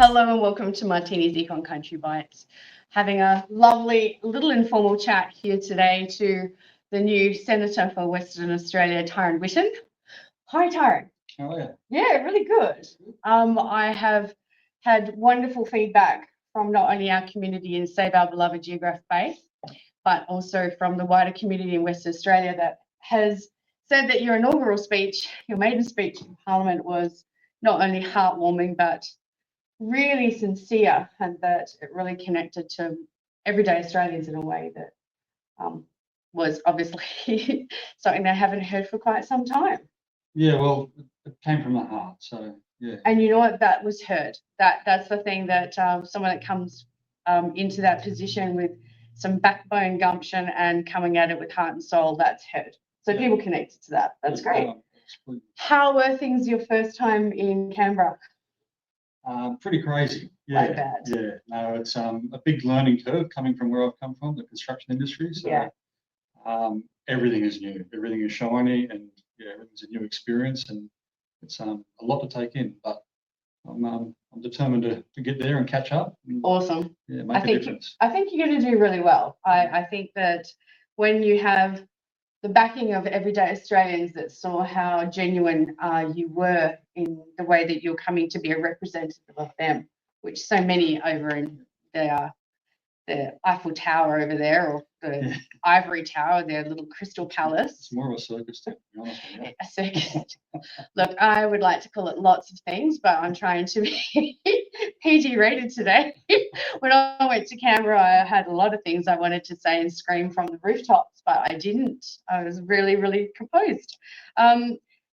Hello and welcome to Martinis Econ Country Bites. Having a lovely little informal chat here today to the new Senator for Western Australia, Tyron Whitten. Hi, Tyron. How are you? Yeah, really good. I have had wonderful feedback from not only our community in Save Our Beloved Geograph Bay, but also from the wider community in Western Australia that has said that your inaugural speech, your maiden speech in Parliament was not only heartwarming, but really sincere, and that it really connected to everyday Australians in a way that was obviously something they haven't heard for quite some time. Yeah, well, it came from the heart, so yeah. And you know what? That was heard. That's the thing that someone that comes into that position with some backbone, gumption, and coming at it with heart and soul, that's heard. So Yeah. people connected to that. That's great. Absolutely. How were things your first time in Canberra? Pretty crazy. Yeah, Like that. yeah. No, it's a big learning curve coming from where I've come from, the construction industry. So Yeah. everything is new, everything is shiny, and yeah, everything's a new experience, and it's a lot to take in. But I'm determined to get there and catch up. And, Awesome. yeah, make a difference. I think you're going to do really well. I think that when you have the backing of everyday Australians that saw how genuine you were in the way that you're coming to be a representative of them, which so many over in the Eiffel Tower over there, or the Ivory Tower, their little crystal palace. It's more of a circus, to be honest with you. A circus. Look, I would like to call it lots of things, but I'm trying to be PG rated today. When I went to Canberra, I had a lot of things I wanted to say and scream from the rooftops, but I didn't. I was really, really composed.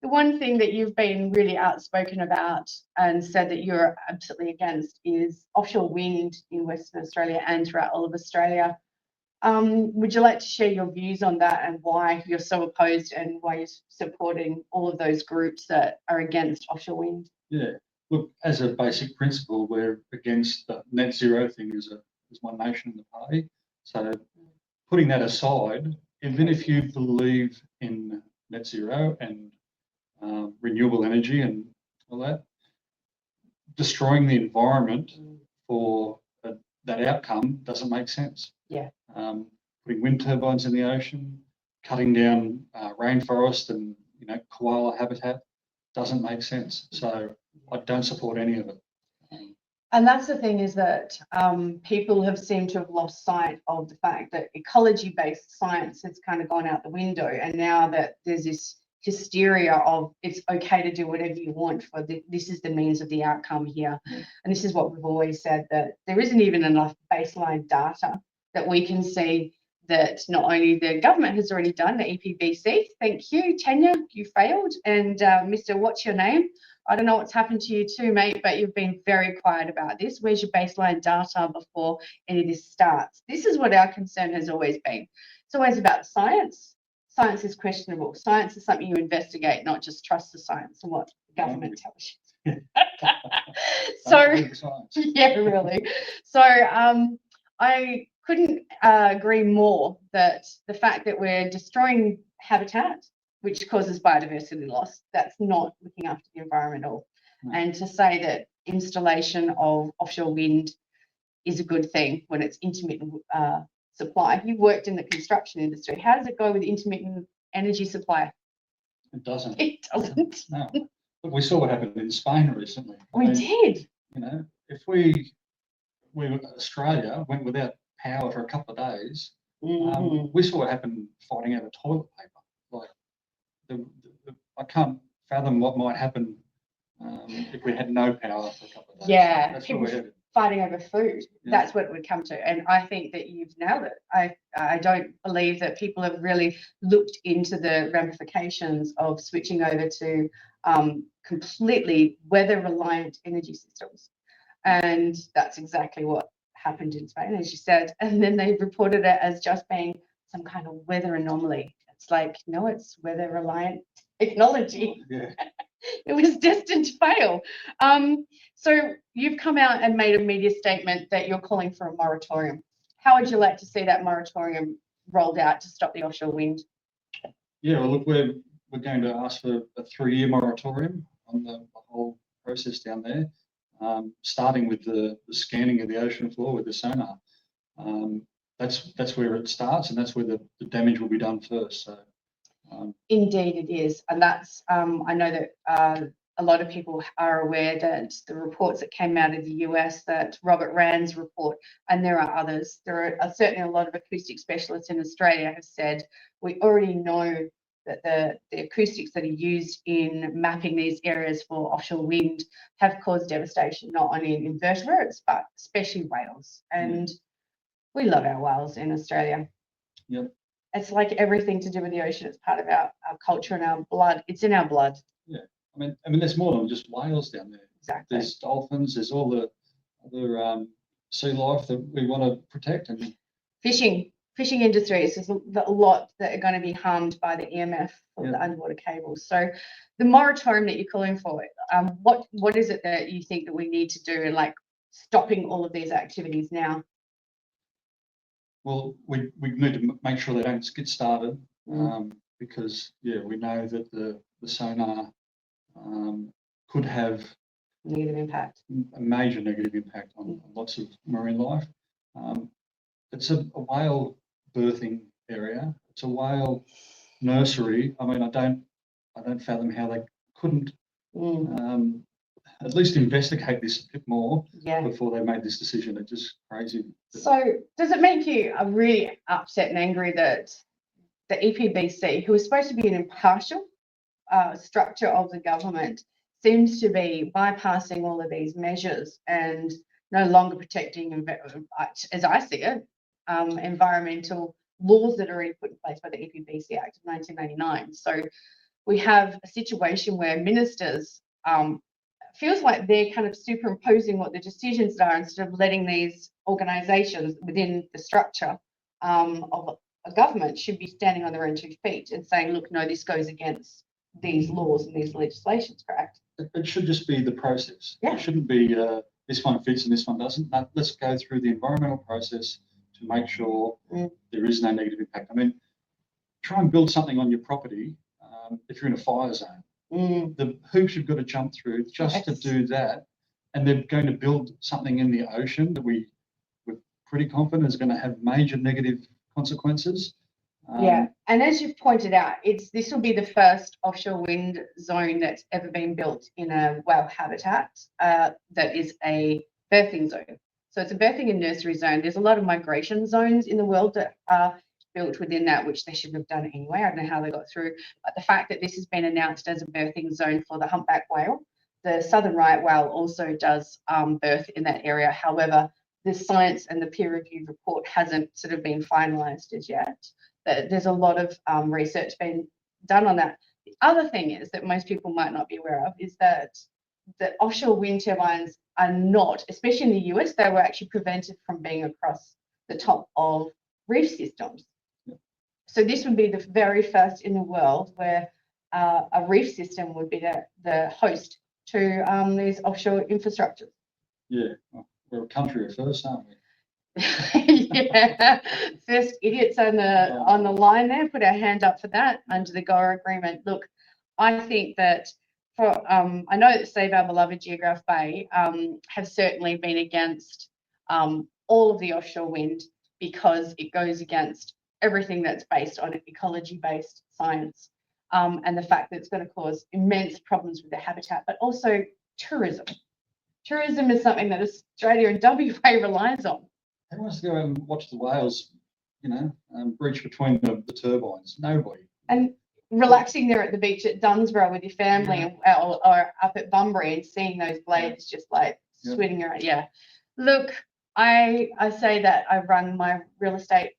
The one thing that you've been really outspoken about and said that you're absolutely against is offshore wind in Western Australia and throughout all of Australia. Would you like to share your views on that and why you're so opposed and why you're supporting all of those groups that are against offshore wind? Yeah, look, as a basic principle, we're against the net zero thing as one nation in the party. So putting that aside, even if you believe in net zero and renewable energy and all that, destroying the environment for that outcome doesn't make sense. Yeah. Putting wind turbines in the ocean, cutting down rainforest and koala habitat doesn't make sense. So I don't support any of it. And that's the thing, is that people have seemed to have lost sight of the fact that ecology-based science has kind of gone out the window, and now that there's this hysteria of it's okay to do whatever you want for this is the means of the outcome here. And this is what we've always said, that there isn't even enough baseline data that we can see that not only the government has already done, the EPBC, thank you, Tanya, you failed, and Mr. What's your name? I don't know what's happened to you too, mate, but you've been very quiet about this. Where's your baseline data before any of this starts? This is what our concern has always been. It's always about science. Science is questionable. Science is something you investigate, not just trust the science and what the government tells you. So, yeah, really. So I couldn't agree more that the fact that we're destroying habitat, which causes biodiversity loss, that's not looking after the environment at all. No. And to say that installation of offshore wind is a good thing when it's intermittent supply. You've worked in the construction industry. How does it go with intermittent energy supply? It doesn't. It doesn't. No. But we saw what happened in Spain recently. We did. If we Australia went without power for a couple of days, we saw what happened fighting over toilet paper. Like, I can't fathom what might happen if we had no power for a couple of days. Yeah, that's people where we're headed. Fighting over food. Yeah. That's what it would come to. And I think that you've nailed it. I don't believe that people have really looked into the ramifications of switching over to completely weather-reliant energy systems. And that's exactly what happened in Spain, as you said. And then they reported it as just being some kind of weather anomaly. It's like, no, it's weather-reliant technology. Yeah. It was destined to fail. So you've come out and made a media statement that you're calling for a moratorium. How would you like to see that moratorium rolled out to stop the offshore wind? Yeah, well, look, we're going to ask for a 3-year moratorium on the whole process down there. starting with the scanning of the ocean floor with the sonar. That's where it starts, and that's where the damage will be done first. So, indeed, it is, and that's I know that a lot of people are aware that the reports that came out of the US, that Robert Rand's report, and there are others. There are certainly a lot of acoustic specialists in Australia have said we already know that the acoustics that are used in mapping these areas for offshore wind have caused devastation, not only in invertebrates, but especially whales. And we love our whales in Australia. Yep. It's like everything to do with the ocean. It's part of our culture and our blood. It's in our blood. Yeah. I mean, there's more than just whales down there. Exactly. There's dolphins. There's all the other sea life that we want to protect. And fishing industries, there's a lot that are going to be harmed by the EMF or the underwater cables. So the moratorium that you're calling for, what is it that you think that we need to do in like stopping all of these activities now? Well, we need to make sure they don't get started, because we know that the sonar could have Negative impact. a major negative impact on lots of marine life. It's a whale birthing area. It's a whale nursery. I mean, I don't fathom how they couldn't at least investigate this a bit more before they made this decision. It's just crazy. So does it make you really upset and angry that the EPBC, who is supposed to be an impartial structure of the government, seems to be bypassing all of these measures and no longer protecting, as I see it, environmental laws that are already put in place by the EPBC Act of 1999. So we have a situation where ministers feels like they're kind of superimposing what the decisions are instead of letting these organisations within the structure of a government should be standing on their own 2 feet and saying, look, no, this goes against these laws and these legislations, correct? It should just be the process. Yeah. It shouldn't be this one fits and this one doesn't. No, let's go through the environmental process to make sure there is no negative impact. I mean, try and build something on your property if you're in a fire zone. The hoops you've got to jump through just to do that, and they're going to build something in the ocean that we're pretty confident is going to have major negative consequences. And as you've pointed out, this will be the first offshore wind zone that's ever been built in a whale habitat that is a birthing zone. So it's a birthing and nursery zone. There's a lot of migration zones in the world that are built within that, which they shouldn't have done anyway. I don't know how they got through, but the fact that this has been announced as a birthing zone for the humpback whale, the southern right whale also does birth in that area. However, the science and the peer review report hasn't sort of been finalised as yet. But there's a lot of research being done on that. The other thing is that most people might not be aware of is that the offshore wind turbines are not, especially in the US, they were actually prevented from being across the top of reef systems. So this would be the very first in the world where a reef system would be the host to these offshore infrastructures. Yeah, well, we're a country of first, aren't we? Yeah, first idiots on the line there. Put our hand up for that under the GOA agreement. Look, I think that I know that Save Our Beloved Geograph Bay have certainly been against all of the offshore wind because it goes against everything that's based on ecology-based science, and the fact that it's going to cause immense problems with the habitat, but also tourism. Tourism is something that Australia and WA relies on. Who wants to go and watch the whales, breach between the turbines? Nobody. And relaxing there at the beach at Dunsborough with your family or up at Bunbury and seeing those blades just like swinging around. Yeah. Look, I say that I run my real estate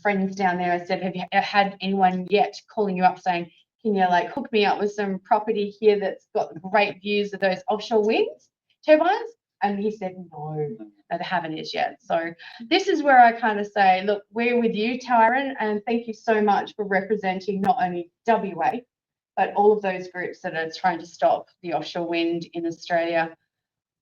friends down there. I said, have you had anyone yet calling you up saying, can you like hook me up with some property here that's got great views of those offshore winds turbines? And he said, no, they haven't as yet. So this is where I kind of say, look, we're with you, Tyron, and thank you so much for representing not only WA, but all of those groups that are trying to stop the offshore wind in Australia.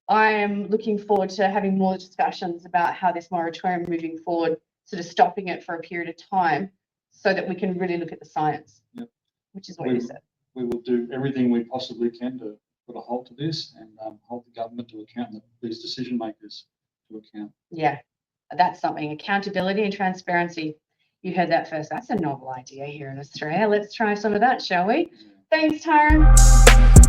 I am looking forward to having more discussions about how this moratorium moving forward, sort of stopping it for a period of time so that we can really look at the science, which is what you said. We will do everything we possibly can to put a halt to this and hold the government government to account and these decision makers to account. Yeah, that's something. Accountability and transparency. You heard that first. That's a novel idea here in Australia. Let's try some of that, shall we? Thanks, Tyron.